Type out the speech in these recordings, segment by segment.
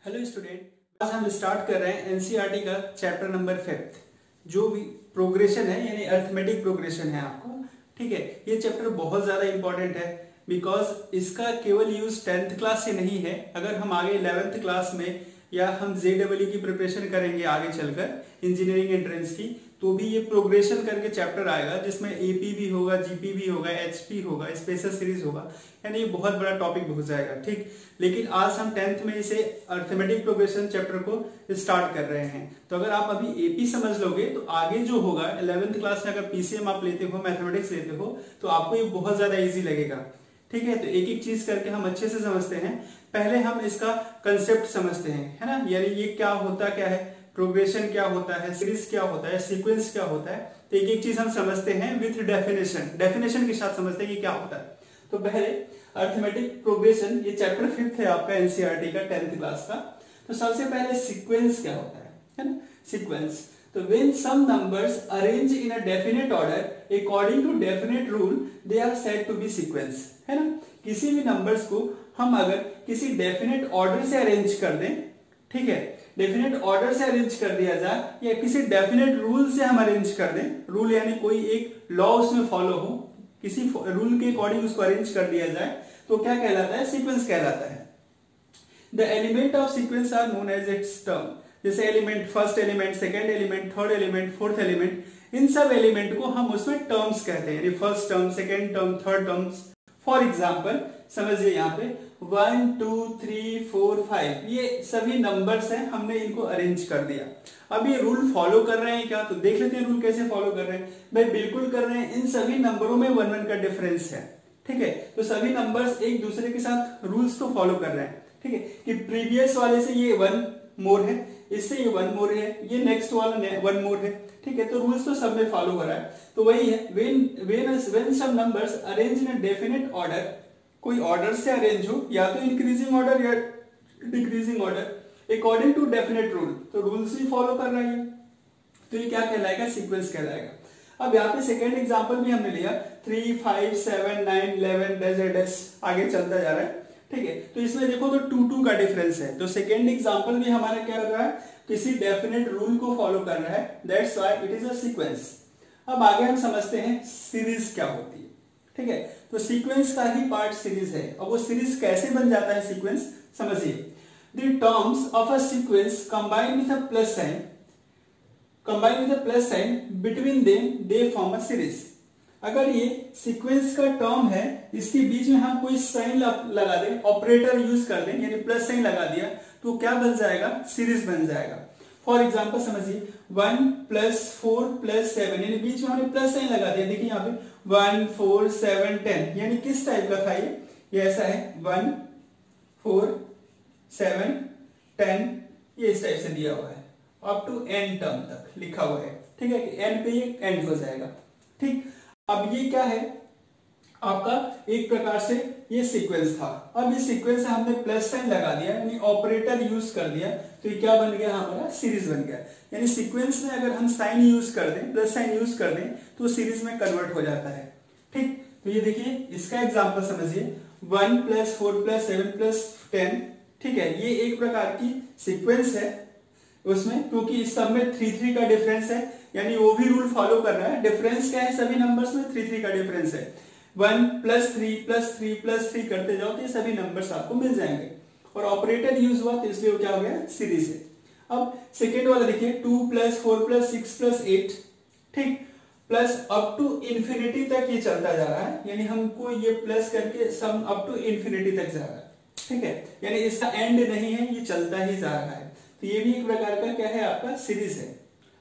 Hello student, आज हम start कर रहे हैं एनसीईआरटी का चैप्टर नंबर 5 जो भी प्रोग्रेशन है यानी अरिथमेटिक प्रोग्रेशन है आपको। ठीक है, ये चैप्टर बहुत ज्यादा इंपॉर्टेंट है बिकॉज इसका केवल यूज 10th क्लास से नहीं है। अगर हम आगे 11th क्लास में या हम जेडब्ल्यू की प्रिपरेशन करेंगे आगे चलकर इंजीनियरिंग एंट्रेंस की, तो भी ये प्रोग्रेशन करके चैप्टर आएगा जिसमें एपी भी होगा, जीपी भी होगा, एचपी होगा, स्पेशल सीरीज होगा, यानी ये बहुत बड़ा टॉपिक हो जाएगा। ठीक, लेकिन आज हम 10th में इसे अरिथमेटिक प्रोग्रेशन चैप्टर को स्टार्ट कर रहे हैं। तो अगर आप अभी एपी समझ लोगे तो आगे जो होगा 11th क्लास में अगर पीसीएम आप लेते हो, मैथमेटिक्स लेते हो, तो आपको ये बहुत ज्यादा ईजी लगेगा। ठीक है, तो एक एक चीज करके हम अच्छे से समझते हैं। पहले हम इसका कंसेप्ट समझते हैं, है ना, यानी ये क्या होता क्या है, प्रोग्रेशन क्या होता है, सीरीज क्या होता है, सीक्वेंस क्या होता है। तो एक एक चीज हम समझते हैं विथ डेफिनेशन के साथ समझते हैं कि क्या होता है। तो पहले अरिथमेटिक प्रोग्रेशन, ये चैप्टर 5 है आपका एनसीईआरटी का 10th क्लास का। तो सबसे पहले सीक्वेंस क्या होता है ना, सीक्वेंस। तो when some numbers arrange in a definite order according to definite rule they are said to be sequence, है ना। किसी भी नंबर्स को हम अगर किसी डेफिनेट ऑर्डर से अरेंज कर दें, ठीक है, डेफिनेट ऑर्डर से अरेंज कर दिया जाए या किसी डेफिनेट रूल से हम अरेंज कर दें, रूल यानी कोई एक लॉ उसमें फॉलो हो, किसी रूल के अकॉर्डिंग उसको अरेंज कर दिया जाए, तो क्या कहलाता है, सीक्वेंस कहलाता है। The element of sequence are known as its term. जैसे element, first element, second element, third element, fourth element, इन सब एलिमेंट को हम उसमें टर्म्स कहते हैं, यानी first term, second term, third terms. For example समझिए यहाँ पे 1 2 3 4 5 ये सभी नंबर्स हैं, हमने इनको अरेंज कर दिया। अब ये रूल फॉलो कर रहे हैं क्या, तो देख लेते हैं रूल कैसे फॉलो कर रहे हैं। भाई बिल्कुल कर रहे हैं, इन सभी नंबरों में 1 1 का डिफरेंस है। ठीक है, तो सभी नंबर्स एक दूसरे के साथ रूल्स तो फॉलो कर रहे हैं। ठीक है, कि प्रीवियस वाले से ये 1 मोर है, इससे ये 1 मोर है, ये नेक्स्ट वाला 1 मोर है। ठीक है, तो रूल्स तो सब में फॉलो हो रहा है। तो वही है, when some numbers arrange in a definite order, कोई ऑर्डर से अरेंज हो, या तो इंक्रीजिंग ऑर्डर या decreasing order, according to definite rule, तो रूल्स ही फॉलो कर रही है, तो ये क्या कहलाएगा, सीक्वेंस कहलाएगा। अब यहाँ पे सेकेंड एग्जांपल भी हमने लिया 3 5 7 9 11 डैश आगे चलता जा रहा है। ठीक है, तो इसमें देखो तो 2 2 का डिफरेंस है। तो सेकेंड एग्जांपल भी हमारा क्या कर रहा है, किसी डेफिनेट रूल को फॉलो कर रहा है, that's why it is a sequence. अब आगे हम समझते हैं सीरीज क्या होती है। ठीक है, तो सीक्वेंस का ही पार्ट सीरीज है। अब वो सीरीज कैसे बन जाता है सीक्वेंस, समझिए। The terms of a sequence combined with a plus sign between them they form a series. अगर ये सीक्वेंस का टर्म है, इसके बीच में हम कोई साइन लगा दें, ऑपरेटर यूज कर दें, यानी प्लस साइन लगा दिया, तो क्या बन जाएगा, सीरीज बन जाएगा। फॉर एग्जांपल समझिए 1 + 4 + 7, यानी बीच में हमने प्लस साइन लगा दिया। देखिए यहाँ पे 1 4 7 10, यानी किस टाइप का था ये ऐसा है 1 4 7 10, ये इस टाइप से दिया हुआ है, अप टू n टर्म तक लिखा हुआ है। ठीक है, कि n पे ये एंड हो जाएगा। ठीक, अब ये क्या है आपका, एक प्रकार से ये सीक्वेंस था। अब ये सीक्वेंस से हमने प्लस साइन लगा दिया, यानी ऑपरेटर यूज कर दिया, तो ये क्या बन गया, हमारा सीरीज बन गया। यानी सीक्वेंस में अगर हम साइन यूज कर दें, प्लस साइन यूज कर दें, तो सीरीज में कन्वर्ट हो जाता है। ठीक, तो ये देखिए इसका एग्जांपल समझिए 1 + 4 + 7 + 10। ठीक है, ये एक प्रकार की सीक्वेंस है उसमें, क्योंकि इस सब में 3 3 का डिफरेंस है, यानी वो भी रूल फॉलो कर रहा है। डिफरेंस क्या है, सभी नंबर्स में 3 3 का डिफरेंस है। 1 + 3 + 3 + 3 करते जाओ तो ये सभी नंबर्स आपको मिल जाएंगे, और ऑपरेटर यूज हुआ तो इसलिए वो क्या हो गया, सीरीज है। अब सेकेंड वाला देखिए 2 + 4 + 6 + 8, ठीक, प्लस अप टू इंफिनिटी तक ये चलता जा रहा है, यानी हमको ये प्लस करके सम अप टू इंफिनिटी तक जा रहा है। ठीक है, यानी इसका एंड नहीं है, ये चलता ही जा रहा है। तो ये भी एक प्रकार का क्या है, आपका सीरीज है।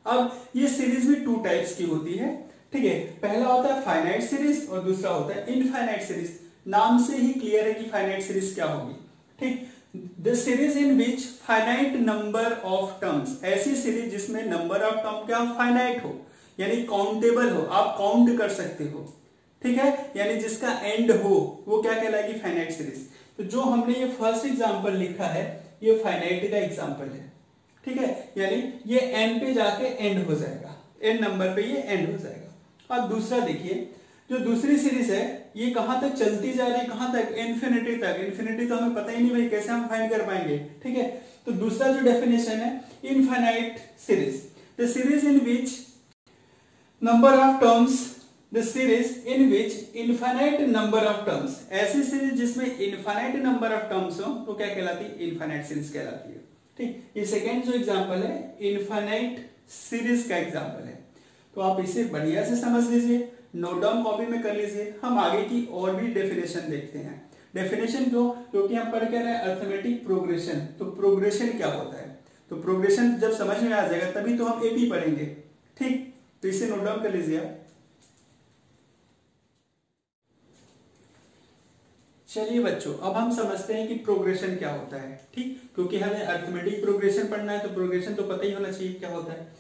अब ये सीरीज भी 2 टाइप्स की होती है। ठीक है, पहला होता है फाइनाइट सीरीज और दूसरा होता है इनफाइनाइट सीरीज। नाम से ही क्लियर है कि फाइनाइट सीरीज क्या होगी। ठीक, the series in which finite number of terms, ऐसी सीरीज जिसमें नंबर ऑफ टर्म क्या फाइनाइट हो, यानी काउंटेबल हो, आप काउंट कर सकते हो। ठीक है, यानी जिसका एंड हो, वो क्या कहलाएगी, फाइनाइट सीरीज। तो जो हमने ये फर्स्ट एग्जांपल लिखा है, ये फाइनाइट का एग्जांपल है। ठीक है, यानी ये एन पे जाके एंड हो जाएगा, एन नंबर पे ये एंड हो जाएगा। अब दूसरा देखिए, जो दूसरी सीरीज है ये कहां तक चलती जा रही है, कहां तक, इन्फिनिटी तक। इन्फिनिटी तो हमें पता ही नहीं भाई, कैसे हम फाइंड कर पाएंगे, ठीक है। तो दूसरा जो डेफिनेशन है, infinite series, the series in which number of terms, the series in which infinite number of terms, ऐसी सीरीज जिसमें इनफाइनाइट नंबर ऑफ टर्म्स हो तो क्या कहलाती है, इनफाइनाइट सीरीज कहलाती है, ठीक। ये सेकेंड जो एग्जांपल है इनफाइनाइट सीरीज का एग्जांपल है। तो आप इसे बढ़िया से समझ लीजिए, नोट डाउन कॉपी में कर लीजिए। हम आगे की और भी डेफिनेशन देखते हैं। डेफिनेशन क्यों, क्योंकि हम पढ़ के रहे हैं अर्थमेटिक प्रोग्रेशन। तो प्रोग्रेशन क्या होता है, तो प्रोग्रेशन जब समझ में आ जाएगा तभी तो हम एपी पढ़ेंगे, ठीक। तो इसे नोट डाउन कर लीजिए आप। चलिए बच्चों, अब हम समझते हैं कि प्रोग्रेशन क्या होता है, ठीक। क्योंकि हमें अर्थमेटिक प्रोग्रेशन पढ़ना है तो प्रोग्रेशन तो पता ही होना चाहिए क्या होता है।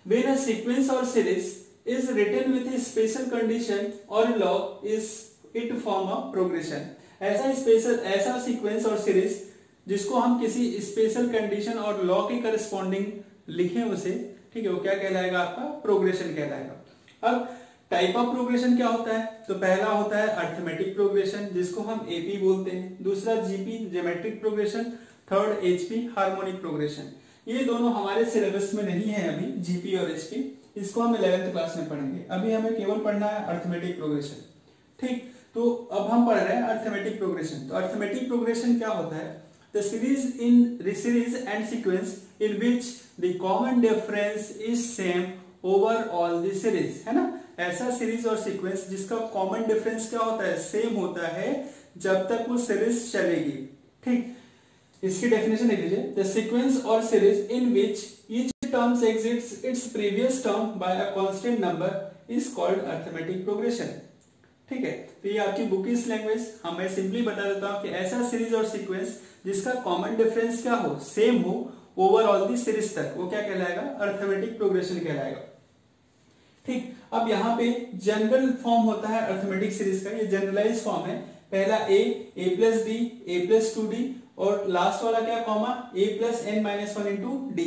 When a sequence or series is written with a special condition or law, is it form a progression। ऐसा सीक्वेंस और सीरीज जिसको हम किसी स्पेशल कंडीशन और लॉ के करस्पॉन्डिंग लिखें उसे, ठीक है, वो क्या कहलाएगा, आपका प्रोग्रेशन कहलाएगा। अब टाइप ऑफ प्रोग्रेशन क्या होता है, तो पहला होता है अर्थमेटिक प्रोग्रेशन जिसको हम एपी बोलते हैं, दूसरा GP geometric progression, third HP harmonic progression. ये दोनों हमारे सिलेबस में नहीं है अभी, जीपी और एचपी, इसको हम 11th क्लास में पढ़ेंगे। अभी हमें केवल पढ़ना है अर्थमेटिक प्रोग्रेशन, ठीक। तो अब हम पढ़ रहे हैं अर्थमेटिक प्रोग्रेशन। तो अर्थमेटिक प्रोग्रेशन क्या होता है, the series and sequence in which the common difference is same over all the series, है ना। ऐसा सीरीज और सीक्वेंस जिसका कॉमन डिफरेंस क्या होता है, सेम होता है जब तक वो सीरीज चलेगी, ठीक। इसकी डेफिनेशन लिख लीजिए, द सीक्वेंस और series in which each terms exits its previous term by a constant number is called arithmetic progression, ठीक है। तो ये आपकी बुक इस लैंग्वेज, मैं सिंपली बता देता हूं कि ऐसा सीरीज और सीक्वेंस जिसका कॉमन डिफरेंस क्या हो, सेम हो ओवरऑल दी सीरीज तक, वो क्या कहलाएगा, अर्थमेटिक प्रोग्रेशन कहलाएगा, ठीक। अब यहाँ पे जनरल फॉर्म होता है अर्थमेटिक सीरीज का, ये जनरलाइज फॉर्म है। पहला ए प्लस डी, ए प्लस 2d, और लास्ट वाला क्या, comma, a plus n minus 1 into D,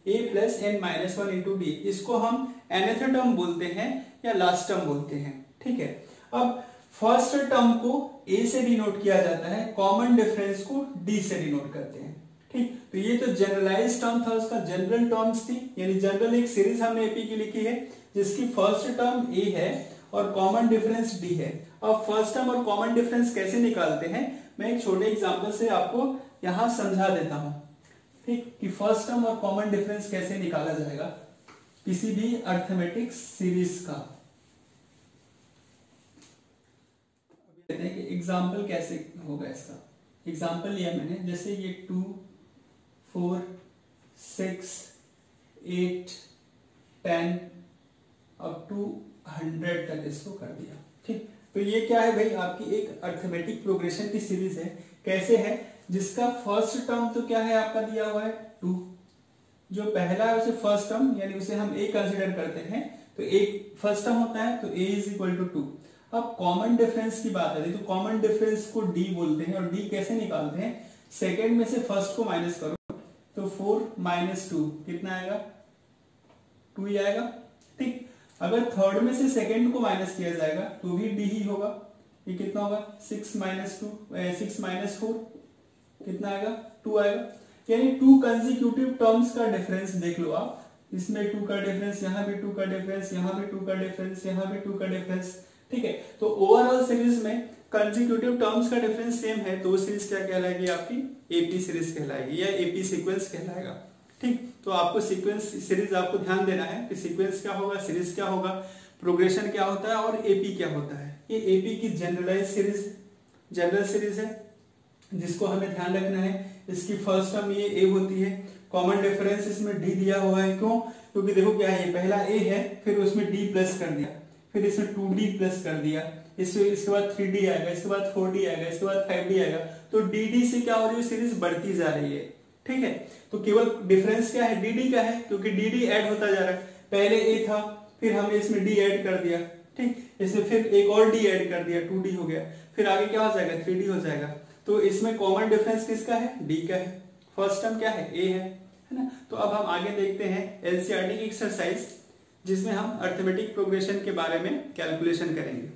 a plus n minus 1 into D. इसको हम nth टर्म बोलते हैं या लास्ट टर्म बोलते हैं, ठीक है। अब फर्स्ट टर्म को a से डिनोट किया जाता है, कॉमन डिफरेंस को d से डिनोट करते हैं, ठीक। तो ये तो जनरलाइज टर्म था, उसका जनरल टर्म्स थी, यानी जनरल एक सीरीज हमने एपी की लिखी है जिसकी फर्स्ट टर्म a है और कॉमन डिफरेंस d है। अब फर्स्ट टर्म और कॉमन डिफरेंस कैसे निकालते हैं, मैं एक छोटे एग्जांपल से आपको यहां समझा देता हूं, ठीक, कि फर्स्ट टर्म और कॉमन डिफरेंस कैसे निकाला जाएगा किसी भी अर्थमेटिक सीरीज का। कहते हैं कि एग्जांपल कैसे होगा इसका। एग्जांपल लिया मैंने, जैसे ये 2, 4, 6, 8, 10 अप टू 100 तक इसको कर दिया, ठीक। तो ये क्या है भाई, आपकी एक अर्थमेटिक प्रोग्रेशन की सीरीज है। कैसे है, जिसका फर्स्ट टर्म तो क्या है आपका दिया हुआ है 2, जो पहला है उसे फर्स्ट टर्म यानी उसे हम a कंसीडर करते हैं, तो एक फर्स्ट टर्म होता है तो a इज इक्वल टू 2। अब कॉमन डिफरेंस की बात है तो कॉमन डिफरेंस को d बोलते हैं, और d कैसे निकालते हैं, सेकेंड में से फर्स्ट को माइनस करो तो 4 माइनस 2 कितना आएगा, 2 ही आएगा, ठीक। अगर थर्ड में से सेकेंड को माइनस किया जाएगा तो भी d ही होगा, ये कितना होगा, 6 माइनस 4 कितना आएगा, 2 आएगा। यानी 2 कंसेक्यूटिव टर्म्स का डिफरेंस देख लो आप, इसमें 2 का डिफरेंस, यहाँ भी 2 का डिफरेंस, यहाँ भी 2 का डिफरेंस, यहाँ भी 2 का डिफरेंस, ठीक है। तो ओवरऑल सीरीज में कंसेक्यूटिव टर्म्स का डिफरेंस सेम है तो वो सीरीज क्या कहलाएगी, आपकी एपी सीरीज कहलाएगी या एपी सीक्वेंस कहलाएगा, ठीक। तो आपको सीक्वेंस सीरीज आपको ध्यान देना है कि सीक्वेंस क्या होगा, सीरीज क्या होगा, प्रोग्रेशन क्या होता है और एपी क्या होता है। ये एपी की जनरलाइज सीरीज, जनरल सीरीज है जिसको हमें ध्यान रखना है। इसकी फर्स्ट टर्म ये ए होती है, कॉमन डिफरेंस इसमें डी दिया हुआ है, क्यों, क्योंकि देखो क्या है, पहला ए है फिर उसमें डी प्लस कर दिया, फिर इसमें 2d प्लस कर दिया, इसके बाद 3d आएगा, इसके बाद 4d आएगा, इसके बाद 5d आएगा, तो dd से क्या हो रही है, सीरीज बढ़ती जा रही है, ठीक है। तो केवल डिफरेंस क्या है, dd का है, क्योंकि dd ऐड होता जा रहा है, पहले a था फिर हमने इसमें d ऐड कर दिया, ठीक, इसमें फिर एक और d ऐड कर दिया, 2d हो गया, फिर आगे क्या हो जाएगा, 3d हो जाएगा। तो इसमें कॉमन डिफरेंस किसका है, d का है, फर्स्ट टर्म क्या है, a है ना। तो अब हम आगे देखते हैं एनसीईआरटी की एक्सरसाइज जिसमें हम अर्थमेटिक प्रोग्रेशन के बारे में कैलकुलेशन करेंगे।